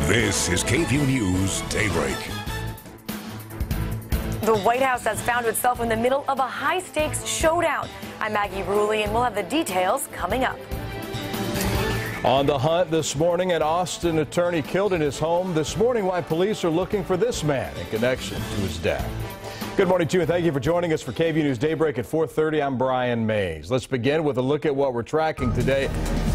This is KVUE News Daybreak. The White House has found itself in the middle of a high-stakes showdown. I'm Maggie Rulli, and we'll have the details coming up. On the hunt this morning, an Austin attorney killed in his home. This morning, why police are looking for this man in connection to his death. Good morning to you, and thank you for joining us for KVUE News Daybreak at 4:30. I'm Brian Mays. Let's begin with a look at what we're tracking today.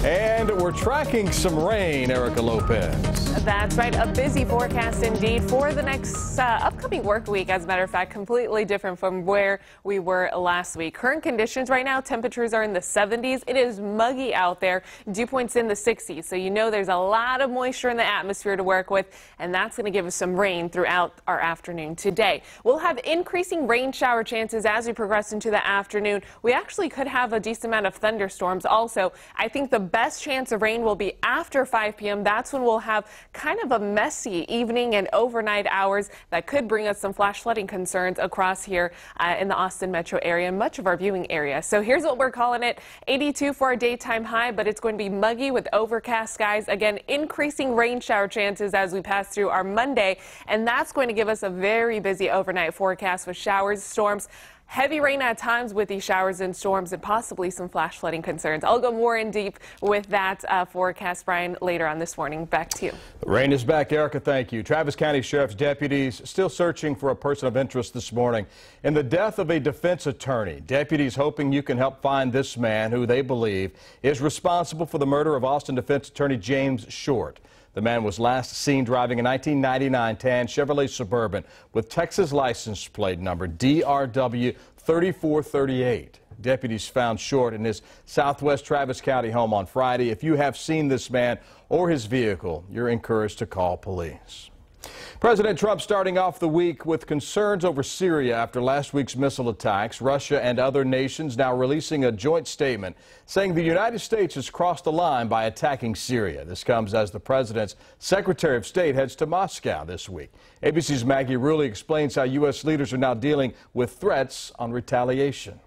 And we're tracking some rain, Erica Lopez. That's right. A busy forecast indeed for the next upcoming work week. As a matter of fact, completely different from where we were last week. Current conditions right now, temperatures are in the 70s. It is muggy out there. Dew points in the 60s. So you know there's a lot of moisture in the atmosphere to work with. And that's going to give us some rain throughout our afternoon today. We'll have increasing rain shower chances as we progress into the afternoon. We actually could have a decent amount of thunderstorms also. I think the best chance of rain will be after 5 p.m. That's when we'll have kind of a messy evening and overnight hours that could bring us some flash flooding concerns across here in the Austin metro area and much of our viewing area. So here's what we're calling it. 82 for our daytime high, but it's going to be muggy with overcast skies. Again, increasing rain shower chances as we pass through our Monday, and that's going to give us a very busy overnight forecast with showers, storms, heavy rain at times with these showers and storms, and possibly some flash flooding concerns. I'll go more in deep with that forecast, Brian, later on this morning. Back to you. The rain is back, Erica. Thank you. Travis County Sheriff's deputies still searching for a person of interest this morning in the death of a defense attorney. Deputies hoping you can help find this man who they believe is responsible for the murder of Austin defense attorney James Short. The man was last seen driving a 1999 tan Chevrolet Suburban with Texas license plate number DRW 3438. Deputies found Short in his southwest Travis County home on Friday. If you have seen this man or his vehicle, you're encouraged to call police. President Trump starting off the week with concerns over Syria after last week's missile attacks. Russia and other nations now releasing a joint statement saying the United States has crossed the line by attacking Syria. This comes as the president's Secretary of State heads to Moscow this week. ABC's Maggie Rulli explains how U.S. leaders are now dealing with threats on retaliation.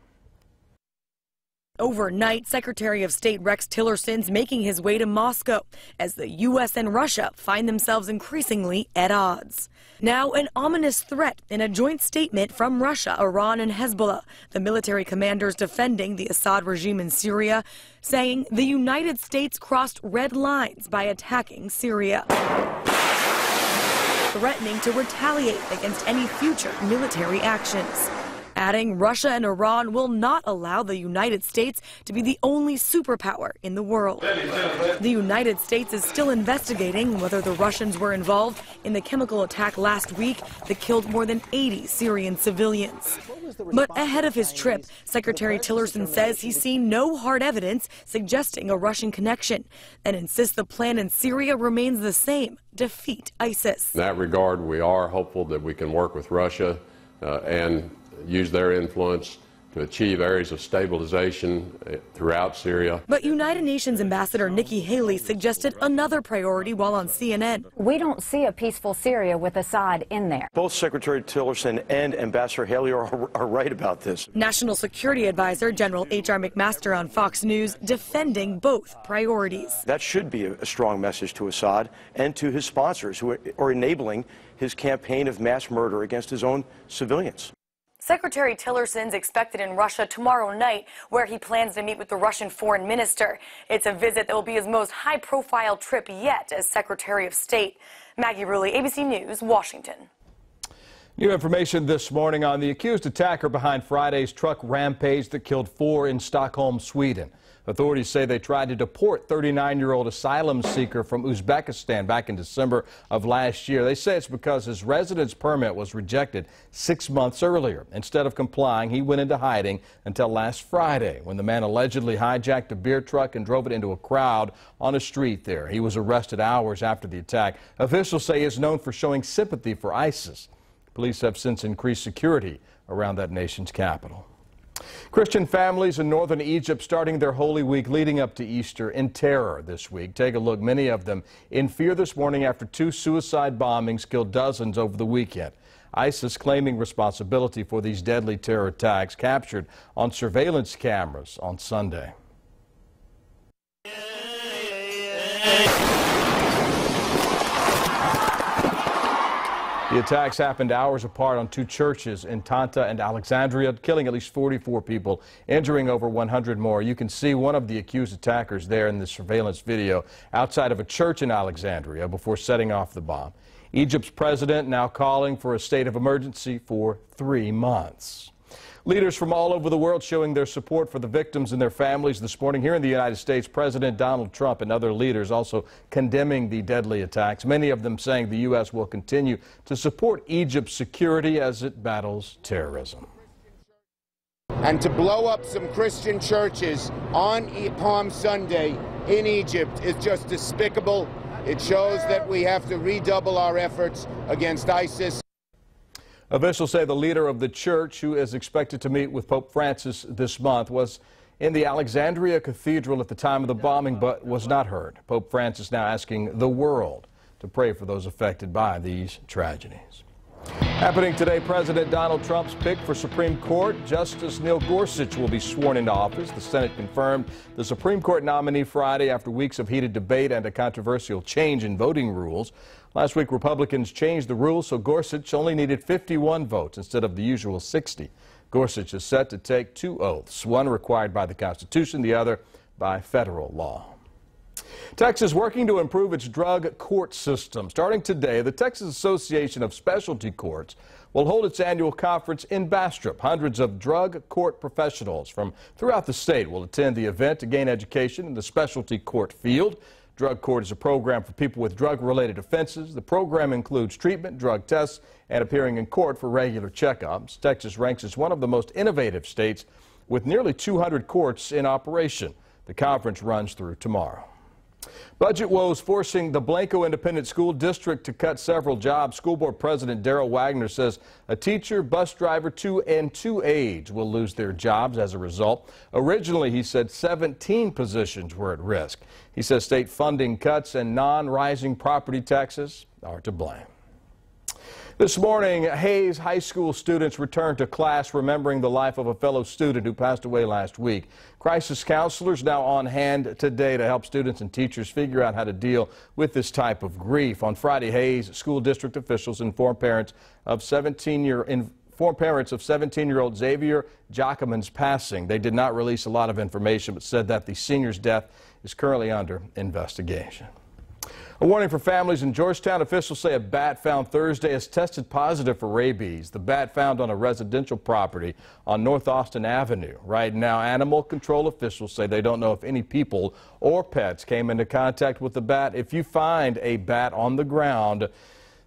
Overnight, Secretary of State Rex Tillerson's making his way to Moscow as the U.S. and Russia find themselves increasingly at odds. Now, an ominous threat in a joint statement from Russia, Iran, and Hezbollah, the military commanders defending the Assad regime in Syria, saying the United States crossed red lines by attacking Syria, threatening to retaliate against any future military actions. Adding Russia and Iran will not allow the United States to be the only superpower in the world. The United States is still investigating whether the Russians were involved in the chemical attack last week that killed more than 80 Syrian civilians. But ahead of his trip, Secretary Tillerson says he's seen no hard evidence suggesting a Russian connection and insists the plan in Syria remains the same: defeat ISIS. In that regard, we are hopeful that we can work with Russia and use their influence to achieve areas of stabilization throughout Syria. But United Nations Ambassador Nikki Haley suggested another priority while on CNN. We don't see a peaceful Syria with Assad in there. Both Secretary Tillerson and Ambassador Haley are right about this. National Security Advisor General H.R. McMaster on Fox News defending both priorities. That should be a strong message to Assad and to his sponsors who are enabling his campaign of mass murder against his own civilians. Secretary Tillerson's expected in Russia tomorrow night, where he plans to meet with the Russian foreign minister. It's a visit that will be his most high-profile trip yet as Secretary of State. Maggie Rulli, ABC News, Washington. New information this morning on the accused attacker behind Friday's truck rampage that killed 4 in Stockholm, Sweden. Authorities say they tried to deport 39-year-old asylum seeker from Uzbekistan back in December of last year. They say it's because his residence permit was rejected 6 months earlier. Instead of complying, he went into hiding until last Friday when the man allegedly hijacked a beer truck and drove it into a crowd on a street there. He was arrested hours after the attack. Officials say he is known for showing sympathy for ISIS. Police have since increased security around that nation's capital. Christian families in northern Egypt starting their Holy Week leading up to Easter in terror this week. Take a look. Many of them in fear this morning after 2 suicide bombings killed dozens over the weekend. ISIS claiming responsibility for these deadly terror attacks captured on surveillance cameras on Sunday. The attacks happened hours apart on two churches in Tanta and Alexandria, killing at least 44 people, injuring over 100 more. You can see one of the accused attackers there in the surveillance video outside of a church in Alexandria before setting off the bomb. Egypt's president now calling for a state of emergency for 3 months. Leaders from all over the world showing their support for the victims and their families this morning. Here in the United States, President Donald Trump and other leaders also condemning the deadly attacks, many of them saying the U.S. will continue to support Egypt's security as it battles terrorism. And to blow up some Christian churches on Palm Sunday in Egypt is just despicable. It shows that we have to redouble our efforts against ISIS. Officials say the leader of the church, who is expected to meet with Pope Francis this month, was in the Alexandria Cathedral at the time of the bombing but was not heard. Pope Francis now asking the world to pray for those affected by these tragedies. Happening today, President Donald Trump's pick for Supreme Court. Justice Neil Gorsuch will be sworn into office. The Senate confirmed the Supreme Court nominee Friday after weeks of heated debate and a controversial change in voting rules. Last week, Republicans changed the rules so Gorsuch only needed 51 votes instead of the usual 60. Gorsuch is set to take 2 oaths, one required by the Constitution, the other by federal law. Texas working to improve its drug court system. Starting today, the Texas Association of Specialty Courts will hold its annual conference in Bastrop. Hundreds of drug court professionals from throughout the state will attend the event to gain education in the specialty court field. Drug Court is a program for people with drug-related offenses. The program includes treatment, drug tests, and appearing in court for regular checkups. Texas ranks as one of the most innovative states with nearly 200 courts in operation. The conference runs through tomorrow. Budget woes forcing the Blanco Independent School District to cut several jobs. School Board President Darrell Wagner says a teacher, bus driver, and 2 aides will lose their jobs as a result. Originally, he said 17 positions were at risk. He says state funding cuts and non-rising property taxes are to blame. This morning, Haze High School students returned to class remembering the life of a fellow student who passed away last week. Crisis counselors now on hand today to help students and teachers figure out how to deal with this type of grief. On Friday, Haze school district officials informed parents of 17-year-old Xavier Jacquemin's passing. They did not release a lot of information, but said that the senior's death is currently under investigation. A warning for families in Georgetown. Officials say a bat found Thursday has tested positive for rabies. The bat found on a residential property on North Austin Avenue. Right now, animal control officials say they don't know if any people or pets came into contact with the bat. If you find a bat on the ground,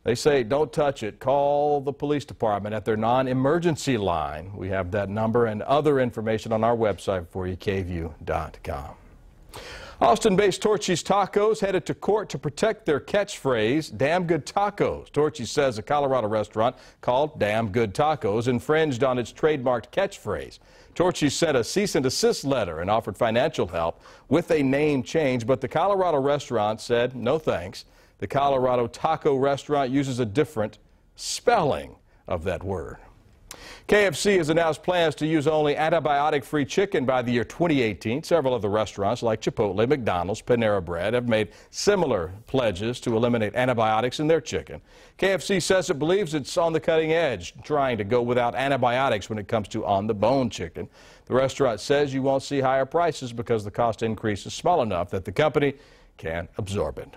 they say don't touch it. Call the police department at their non-emergency line. We have that number and other information on our website for you, KVUE.com. Austin-based Torchys Tacos headed to court to protect their catchphrase, "Damn Good Tacos." Torchys says a Colorado restaurant called Damn Good Tacos infringed on its trademarked catchphrase. Torchys sent a cease and desist letter and offered financial help with a name change, but the Colorado restaurant said no thanks. The Colorado taco restaurant uses a different spelling of that word. KFC has announced plans to use only antibiotic-free chicken by the year 2018. Several other restaurants like Chipotle, McDonald's, Panera Bread have made similar pledges to eliminate antibiotics in their chicken. KFC says it believes it's on the cutting edge, trying to go without antibiotics when it comes to on-the-bone chicken. The restaurant says you won't see higher prices because the cost increase is small enough that the company can absorb it.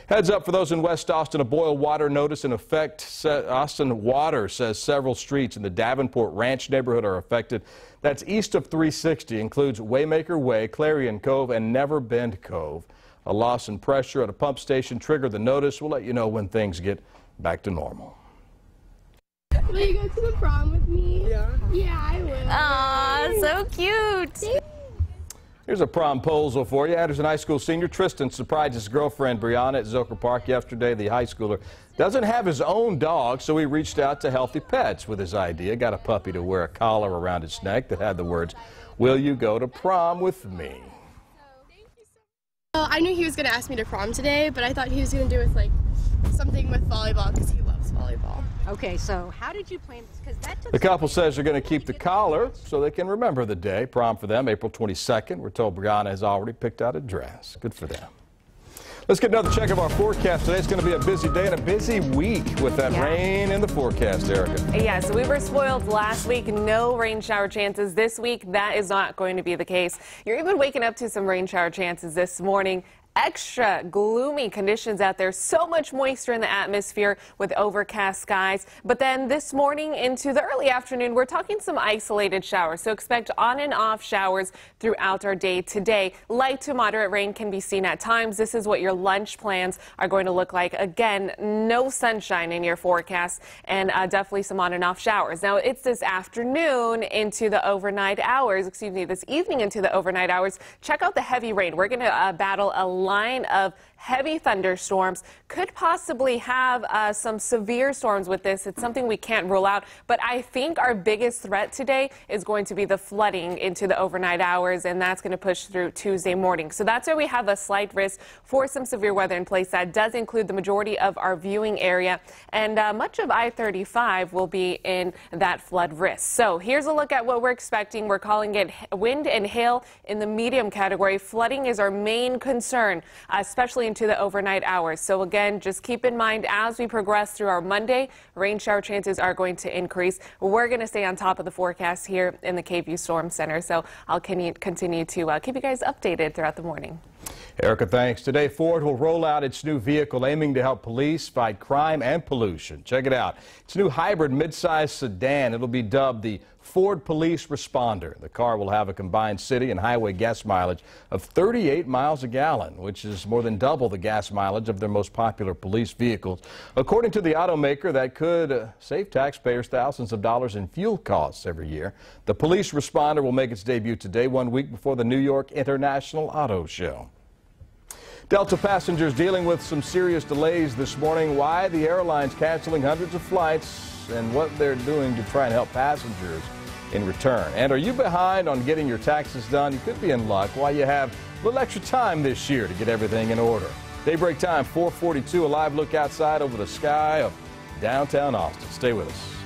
Heads up for those in West Austin, a boil water notice in effect. Austin Water says several streets in the Davenport Ranch neighborhood are affected. That's east of 360, includes Waymaker Way, Clarion Cove, and Never Bend Cove. A loss in pressure at a pump station triggered the notice. We'll let you know when things get back to normal. Will you go to the prom with me? Yeah. Yeah, I will. Aw, so cute. Here's a promposal for you. Anderson High School senior Tristan surprised his girlfriend Brianna at Zilker Park yesterday. The high schooler doesn't have his own dog, so he reached out to Healthy Pets with his idea. Got a puppy to wear a collar around its neck that had the words, "Will you go to prom with me?" Well, I knew he was going to ask me to prom today, but I thought he was going to do it with like something with volleyball because he loves volleyball. Okay, so how did you plan this? Because that took the couple says they're going to keep the collar so they can remember the day. Prom for them, April 22nd. We're told Brianna has already picked out a dress. Good for them. Let's get another check of our forecast. Today it's going to be a busy day and a busy week with that rain in the forecast, Erica. Yeah, so we were spoiled last week. No rain shower chances this week. That is not going to be the case. You're even waking up to some rain shower chances this morning. Extra gloomy conditions out there. So much moisture in the atmosphere with overcast skies. But then this morning into the early afternoon, we're talking some isolated showers. So expect on and off showers throughout our day today. Light to moderate rain can be seen at times. This is what your lunch plans are going to look like. Again, no sunshine in your forecast and definitely some on and off showers. Now it's this afternoon into the overnight hours, this evening into the overnight hours. Check out the heavy rain. We're going to battle a line of heavy thunderstorms. Could possibly have some severe storms with this. It's something we can't rule out, but I think our biggest threat today is going to be the flooding into the overnight hours, and that's going to push through Tuesday morning. So that's where we have a slight risk for some severe weather in place. That does include the majority of our viewing area, and much of I-35 will be in that flood risk. So here's a look at what we're expecting. We're calling it wind and hail in the medium category. Flooding is our main concern, especially into the overnight hours. So again, just keep in mind as we progress through our Monday, rain shower chances are going to increase. We're going to stay on top of the forecast here in the KVUE Storm Center. So I'll continue to keep you guys updated throughout the morning. Erica, thanks. Today, Ford will roll out its new vehicle aiming to help police fight crime and pollution. Check it out. It's a new hybrid midsize sedan. It'll be dubbed the Ford Police Responder. The car will have a combined city and highway gas mileage of 38 miles a gallon, which is more than double the gas mileage of their most popular police vehicles. According to the automaker, that could save taxpayers thousands of dollars in fuel costs every year. The Police Responder will make its debut today, 1 week before the New York International Auto Show. Delta passengers dealing with some serious delays this morning. Why the airline's canceling hundreds of flights and what they're doing to try and help passengers in return. And are you behind on getting your taxes done? You could be in luck while you have a little extra time this year to get everything in order. Daybreak time, 4:42, a live look outside over the sky of downtown Austin. Stay with us.